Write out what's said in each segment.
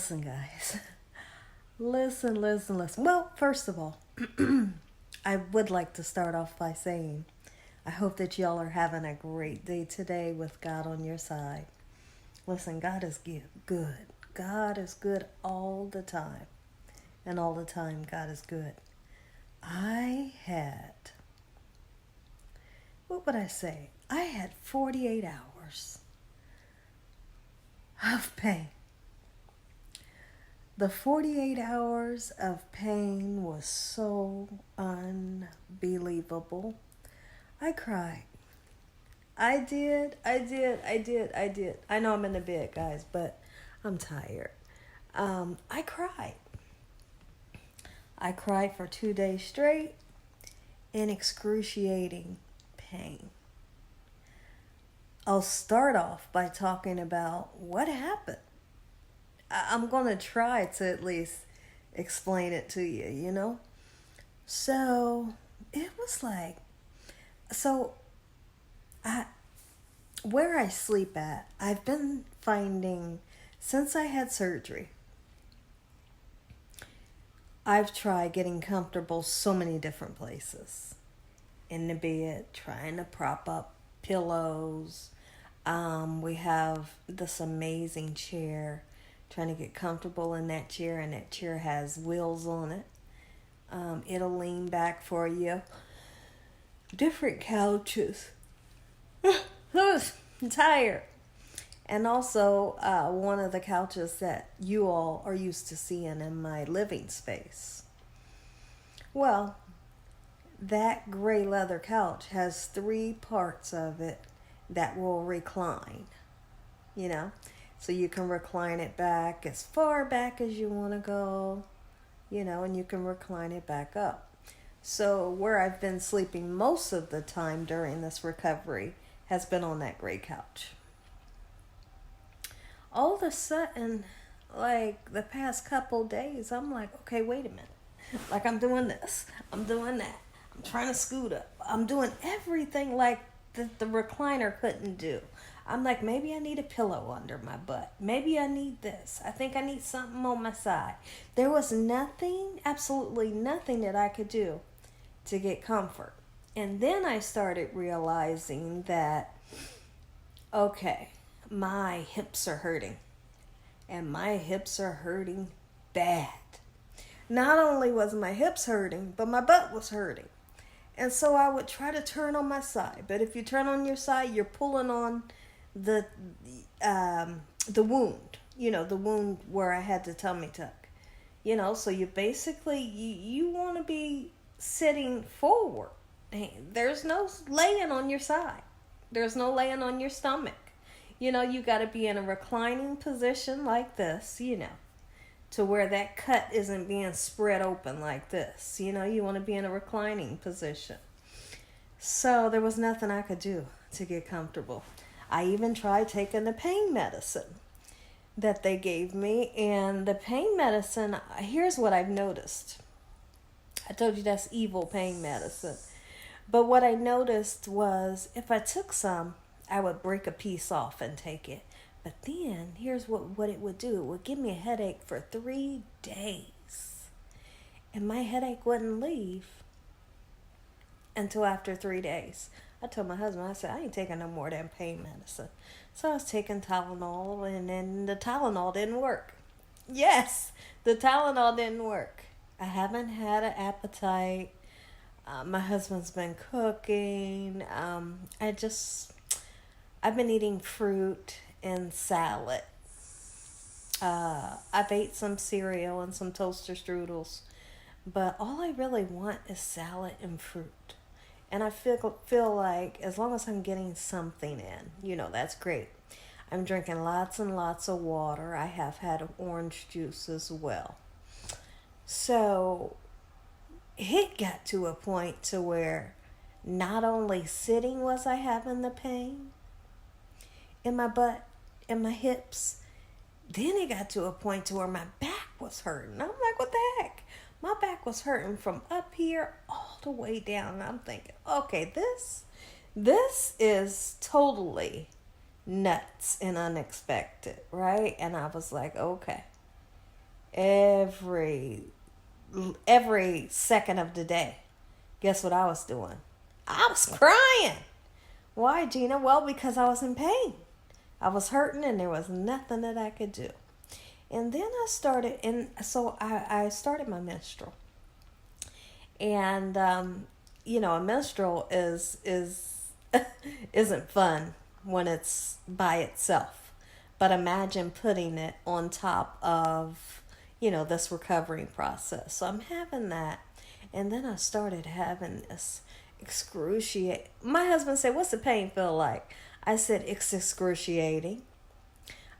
Listen, guys. Listen. Well, first of all, I would like to start off by saying I hope that y'all are having a great day today with God on your side. Listen, God is good. God is good all the time. And all the time, God is good. I had, what would I say? I had 48 hours of pain. The 48 hours of pain was so unbelievable. I cried. I did. I know I'm in the bed, guys, but I'm tired. I cried. I cried for 2 days straight in excruciating pain. I'll start off by talking about what happened. I'm going to try to at least explain it to you, you know? So, it was like, so I, where I sleep at, I've been finding, since I had surgery, I've tried getting comfortable so many different places. In the bed, trying to prop up pillows. We have this amazing chair, trying to get comfortable in that chair, and that chair has wheels on it. It'll lean back for you. Different couches. I'm tired. And also one of the couches that you all are used to seeing in my living space. Well, that gray leather couch has 3 parts of it that will recline, you know. So you can recline it back as far back as you want to go, you know, and you can recline it back up. So where I've been sleeping most of the time during this recovery has been on that gray couch. All of a sudden, like the past couple days, I'm like, okay, wait a minute. Like I'm doing this, I'm doing that, I'm trying to scoot up, I'm doing everything like the recliner couldn't do. I'm like, maybe I need a pillow under my butt. Maybe I need this. I think I need something on my side. There was nothing, absolutely nothing that I could do to get comfort. And then I started realizing that, okay, my hips are hurting. And my hips are hurting bad. Not only was my hips hurting, but my butt was hurting. And so I would try to turn on my side. But if you turn on your side, you're pulling on the wound. You know, the wound where I had the tummy tuck. You know, so you basically, you want to be sitting forward. There's no laying on your side. There's no laying on your stomach. You know, you got to be in a reclining position like this, you know, to where that cut isn't being spread open like this. You know, you want to be in a reclining position. So there was nothing I could do to get comfortable. I even tried taking the pain medicine that they gave me. And the pain medicine, here's what I've noticed. I told you that's evil pain medicine. But what I noticed was if I took some, I would break a piece off and take it. But then, here's what it would do. It would give me a headache for 3 days. And my headache wouldn't leave until after 3 days. I told my husband, I said, I ain't taking no more damn pain medicine. So I was taking Tylenol, and then the Tylenol didn't work. Yes, the Tylenol didn't work. I haven't had an appetite. My husband's been cooking. I've been eating fruit and salad. I've ate some cereal and some toaster strudels, but all I really want is salad and fruit. And I feel like as long as I'm getting something in, you know, that's great. I'm drinking lots and lots of water. I have had orange juice as well. So it got to a point to where not only sitting was I having the pain in my butt and my hips, then it got to a point to where my back was hurting. I'm like, what the heck? My back was hurting from up here all the way down. And I'm thinking, okay, this is totally nuts and unexpected, right? And I was like, okay, every every second of the day. Guess what I was doing? I was crying. Why, Gina? Well, because I was in pain. I was hurting and there was nothing that I could do. And then I started, and so I started my menstrual. And, a menstrual is isn't fun when it's by itself. But imagine putting it on top of, this recovering process. So I'm having that. And then I started having this excruciating. My husband said, "What's the pain feel like?" I said, "It's excruciating."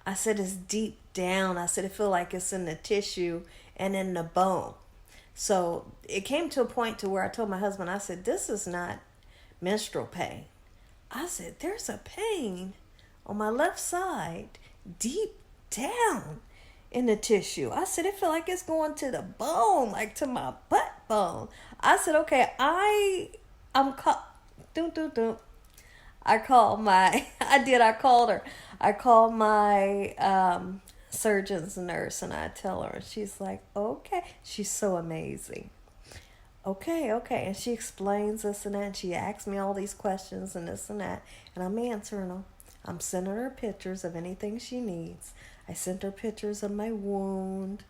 I said, "It's deep down." I said, "It feel like it's in the tissue and in the bone." So it came to a point to where I told my husband, I said, "This is not menstrual pain." I said, "There's a pain on my left side, deep down in the tissue." I said, "It feel like it's going to the bone, like to my butt bone." I said, "Okay, I'm do. I called my, I called her. I called my surgeon's nurse and I tell her, and she's like, "Okay." She's so amazing. Okay. And she explains this and that, and she asks me all these questions and this and that, and I'm answering them. I'm sending her pictures of anything she needs. I sent her pictures of my wound,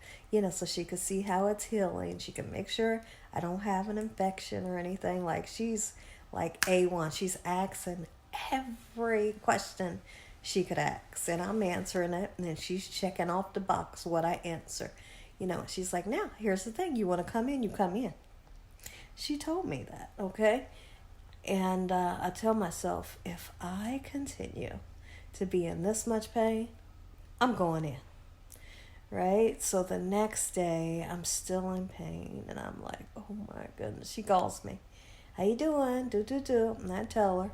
so she could see how it's healing. She can make sure I don't have an infection or anything. Like, she's like A1. She's asking every question she could ask, and I'm answering it, and then she's checking off the box what I answer. She's like, "Now, here's the thing. You want to come in? You come in." She told me that, okay? And I tell myself, if I continue to be in this much pain, I'm going in, right? So the next day, I'm still in pain, and I'm like, oh my goodness. She calls me. "How you doing? Do. And I tell her.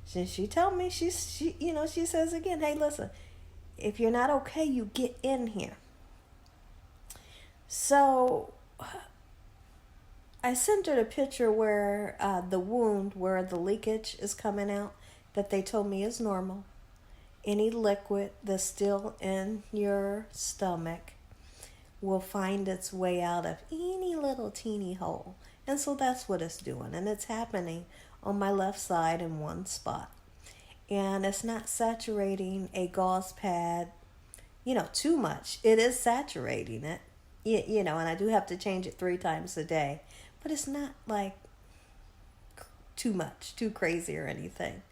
She tell me, she says again, "Hey, listen, if you're not okay, you get in here." So I sent her the picture where the wound, where the leakage is coming out, that they told me is normal. Any liquid that's still in your stomach will find its way out of any little teeny hole. And so that's what it's doing. And it's happening on my left side in one spot. And it's not saturating a gauze pad, too much. It is saturating it, and I do have to change it 3 times a day. But it's not like too much, too crazy or anything.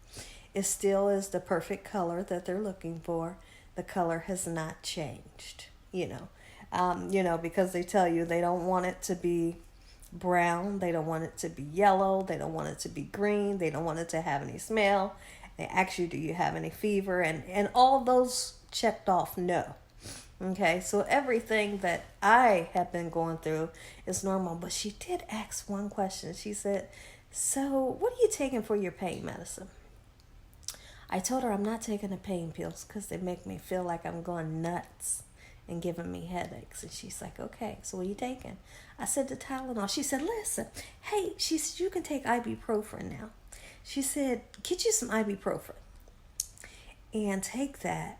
It still is the perfect color that they're looking for. The color has not changed, because they tell you they don't want it to be brown. They don't want it to be yellow. They don't want it to be green. They don't want it to have any smell. They ask you, "Do you have any fever?" And all those checked off, no. Okay, so everything that I have been going through is normal. But she did ask one question. She said, "So what are you taking for your pain medicine?" I told her I'm not taking the pain pills because they make me feel like I'm going nuts and giving me headaches. And she's like, "Okay, so what are you taking?" I said, "The Tylenol." She said, "Listen, hey," she said, "you can take ibuprofen now." She said, "Get you some ibuprofen and take that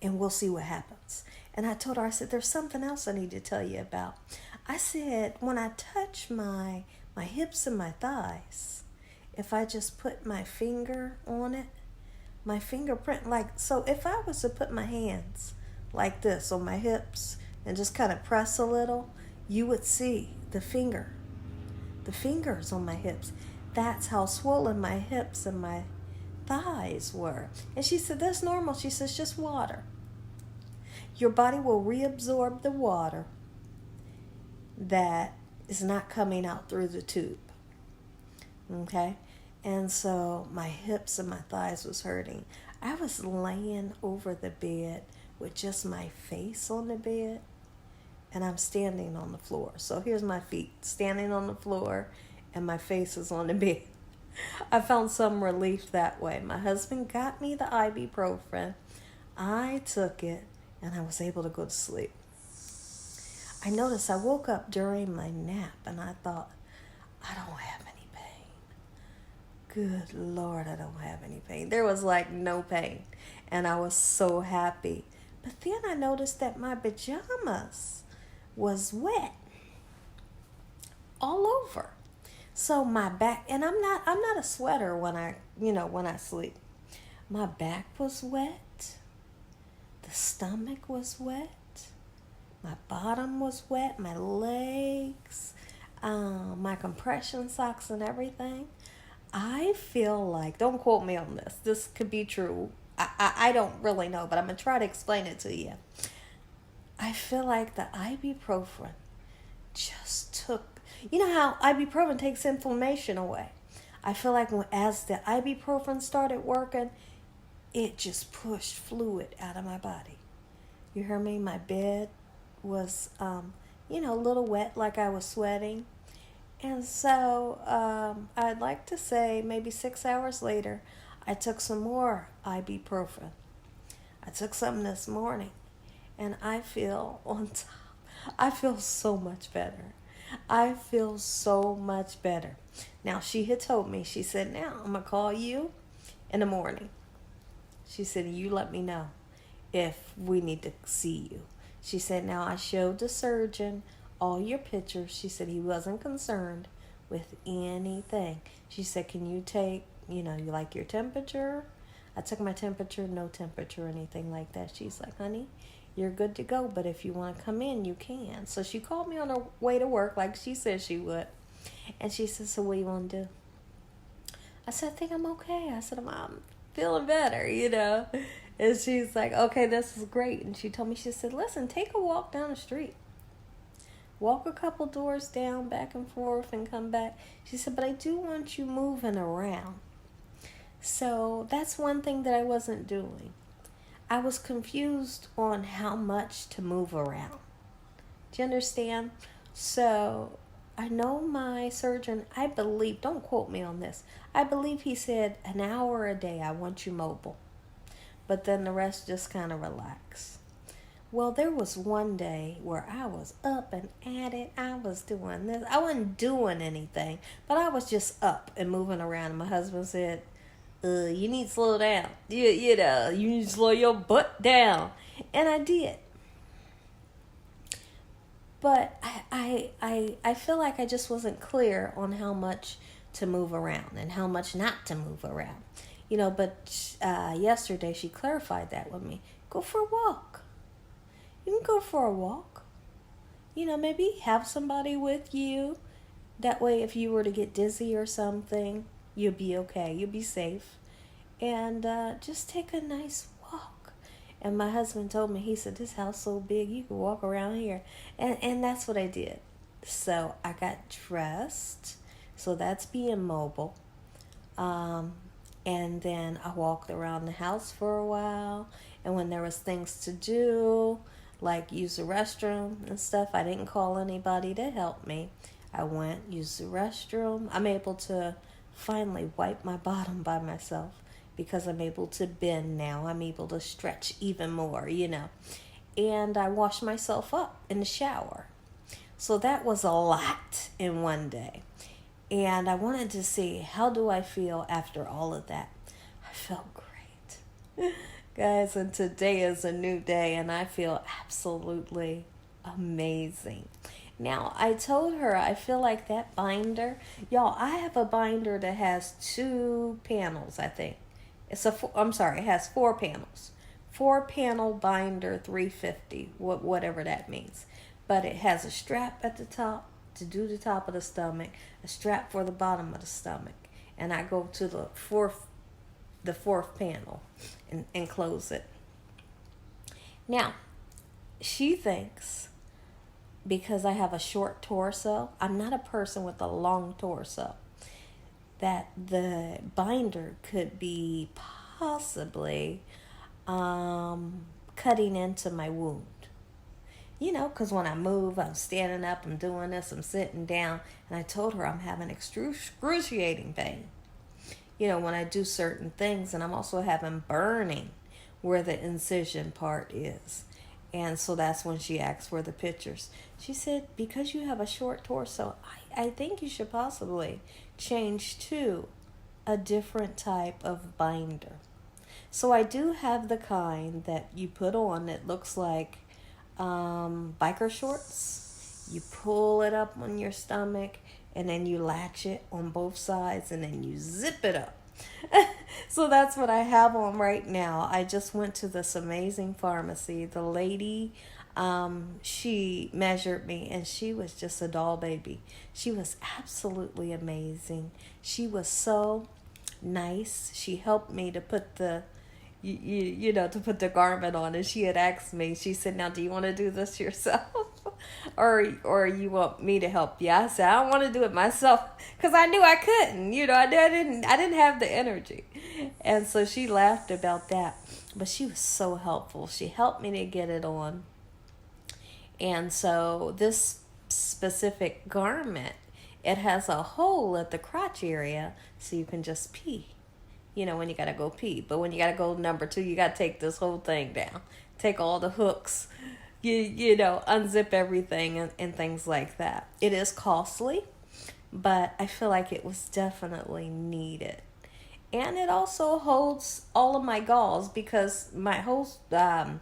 and we'll see what happens." And I told her, I said, "There's something else I need to tell you about." I said, when I touch my hips and my thighs, if I just put my finger on it, my fingerprint, so if I was to put my hands like this on my hips and just kind of press a little, you would see the fingers on my hips. That's how swollen my hips and my thighs were. And she said, "That's normal." She says, "Just water. Your body will reabsorb the water that is not coming out through the tube." Okay? And so my hips and my thighs was hurting. I was laying over the bed with just my face on the bed, and I'm standing on the floor. So here's my feet standing on the floor, and my face is on the bed. I found some relief that way. My husband got me the ibuprofen. I took it, and I was able to go to sleep. I noticed I woke up during my nap, and I thought, I don't have any pain. Good Lord, I don't have any pain. There was like no pain, and I was so happy. But then I noticed that my pajamas was wet all over. So my back, and I'm not a sweater when I sleep. My back was wet. The stomach was wet. My bottom was wet. My legs, my compression socks and everything. I feel like, don't quote me on this. This could be true. I don't really know, but I'm going to try to explain it to you. I feel like the ibuprofen just took, you know how ibuprofen takes inflammation away. I feel like as the ibuprofen started working, it just pushed fluid out of my body. You hear me? My bed was, a little wet, like I was sweating. And so I'd like to say maybe 6 hours later, I took some more ibuprofen. I took some this morning, and I feel on top. I feel so much better. I feel so much better. Now, she had told me, she said, now I'm going to call you in the morning. She said, you let me know if we need to see you. She said, now I showed the surgeon all your pictures. She said he wasn't concerned with anything. She said, can you take, you like your temperature? I took my temperature, no temperature or anything like that. She's like, honey, you're good to go, but if you want to come in, you can. So she called me on her way to work like she said she would. And she said, so what do you want to do? I said, I think I'm okay. I said, I'm feeling better, And she's like, okay, this is great. And she told me, she said, listen, take a walk down the street. Walk a couple doors down, back and forth, and come back. She said, but I do want you moving around. So that's one thing that I wasn't doing. I was confused on how much to move around. Do you understand? So I know my surgeon, I believe, don't quote me on this, I believe he said an hour a day I want you mobile. But then the rest just kind of relax. Well, there was one day where I was up and at it. I was doing this. I wasn't doing anything, but I was just up and moving around. And my husband said, you need to slow down. You need to slow your butt down. And I did. But I feel like I just wasn't clear on how much to move around and how much not to move around. But yesterday she clarified that with me. Go for a walk. You can go for a walk. Maybe have somebody with you. That way, if you were to get dizzy or something, you'll be okay. You'll be safe. And just take a nice walk. And my husband told me, he said, this house is so big, you can walk around here. And that's what I did. So I got dressed. So that's being mobile. And then I walked around the house for a while. And when there was things to do, like use the restroom and stuff, I didn't call anybody to help me. I went, used the restroom. I'm able to finally wipe my bottom by myself because I'm able to bend now. I'm able to stretch even more, And I washed myself up in the shower. So that was a lot in one day. And I wanted to see, how do I feel after all of that? I felt great. Guys, and today is a new day, and I feel absolutely amazing. Now, I told her I feel like that binder, y'all, I have a binder that has 2 panels, I think. It has 4 panels. 4-panel binder, $350, whatever that means. But it has a strap at the top to do the top of the stomach, a strap for the bottom of the stomach. And I go to the fourth panel and close it. Now, she thinks because I have a short torso, I'm not a person with a long torso, that the binder could be possibly cutting into my wound. Because when I move, I'm standing up, I'm doing this, I'm sitting down, and I told her I'm having excruciating pain. When I do certain things, and I'm also having burning where the incision part is. And so that's when she asked for the pictures. She said, because you have a short torso, I think you should possibly change to a different type of binder. So I do have the kind that you put on that looks like biker shorts. You pull it up on your stomach, and then you latch it on both sides, and then you zip it up. So that's what I have on right now. I just went to this amazing pharmacy. The lady, she measured me, and she was just a doll baby. She was absolutely amazing. She was so nice. She helped me to put to put the garment on, and she had asked me, she said, now, do you want to do this yourself? or you want me to help you? I said, I don't want to do it myself, because I knew I couldn't. I didn't have the energy. And so she laughed about that, but she was so helpful. She helped me to get it on. And so this specific garment, it has a hole at the crotch area, so you can just pee, when you got to go pee. But when you got to go number 2, you got to take this whole thing down. Take all the hooks, unzip everything and things like that. It is costly, but I feel like it was definitely needed. And it also holds all of my gauze, because my whole, from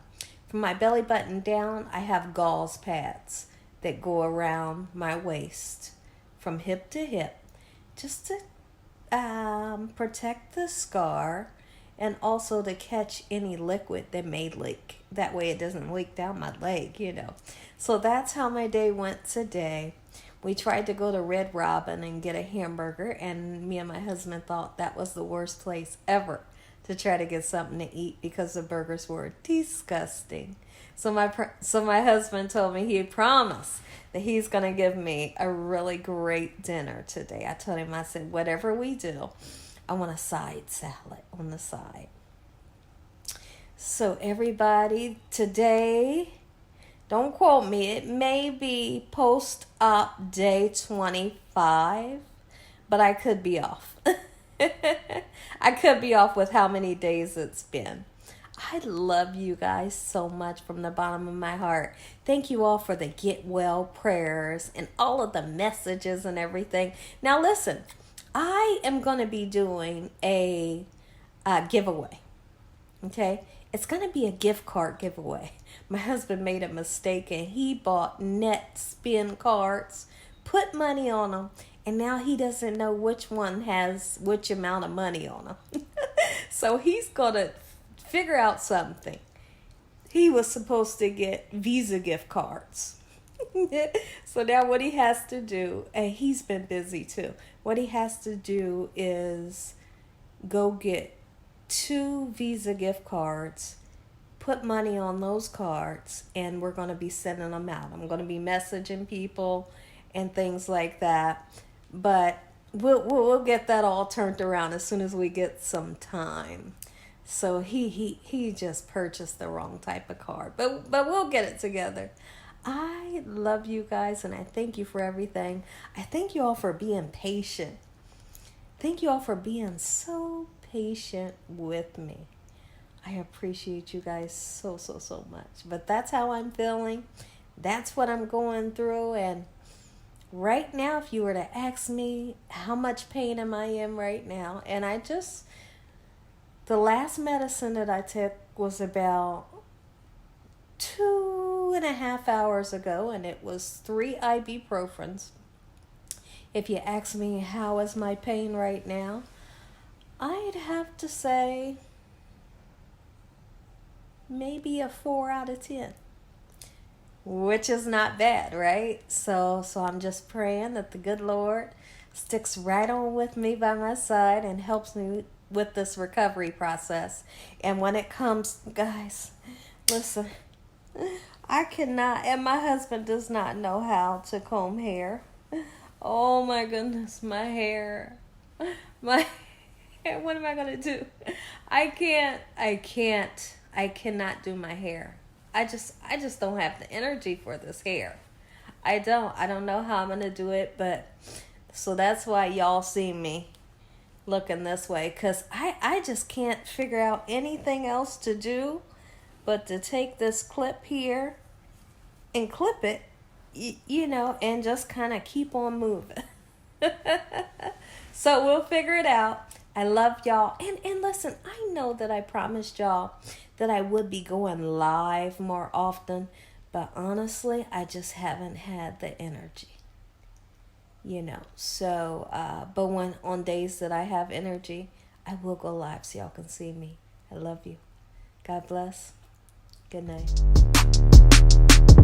my belly button down, I have gauze pads that go around my waist from hip to hip, just to protect the scar, and also to catch any liquid that may leak. That way it doesn't leak down my leg, So that's how my day went today. We tried to go to Red Robin and get a hamburger, and me and my husband thought that was the worst place ever to try to get something to eat, because the burgers were disgusting. So my husband told me he promised that he's going to give me a really great dinner today. I told him, I said, whatever we do, I want a side salad on the side. So everybody, today, don't quote me, it may be post-op day 25, but I could be off. I could be off with how many days it's been. I love you guys so much from the bottom of my heart. Thank you all for the get well prayers and all of the messages and everything. Now listen, I am going to be doing a giveaway. Okay? It's going to be a gift card giveaway. My husband made a mistake, and he bought net spin cards, put money on them, and now he doesn't know which one has which amount of money on them. So he's going to figure out something. He was supposed to get Visa gift cards. So now what he has to do, and he's been busy too, what he has to do is go get 2 Visa gift cards, put money on those cards, and we're going to be sending them out. I'm going to be messaging people and things like that. But we'll get that all turned around as soon as we get some time. So he just purchased the wrong type of card. But we'll get it together. I love you guys, and I thank you for everything. I thank you all for being patient. Thank you all for being so patient with me. I appreciate you guys so much. But that's how I'm feeling. That's what I'm going through. And right now, if you were to ask me how much pain am I in right now, and the last medicine that I took was about 2.5 hours ago, and it was 3 ibuprofens. If you ask me how is my pain right now, I'd have to say maybe a 4 out of 10, which is not bad, right? So I'm just praying that the good Lord sticks right on with me by my side and helps me with this recovery process. And when it comes, guys, listen, I cannot, and my husband does not know how to comb hair. Oh my goodness, my hair, what am I going to do? I cannot do my hair. I just don't have the energy for this hair. I don't know how I'm going to do it, but so that's why y'all see me looking this way, because I just can't figure out anything else to do but to take this clip here and clip it, and just kind of keep on moving. So we'll figure it out. I love y'all. And listen, I know that I promised y'all that I would be going live more often, but But honestly, I just haven't had the energy. So but when on days that I have energy, I will go live so y'all can see me. I love you. God bless. Good night.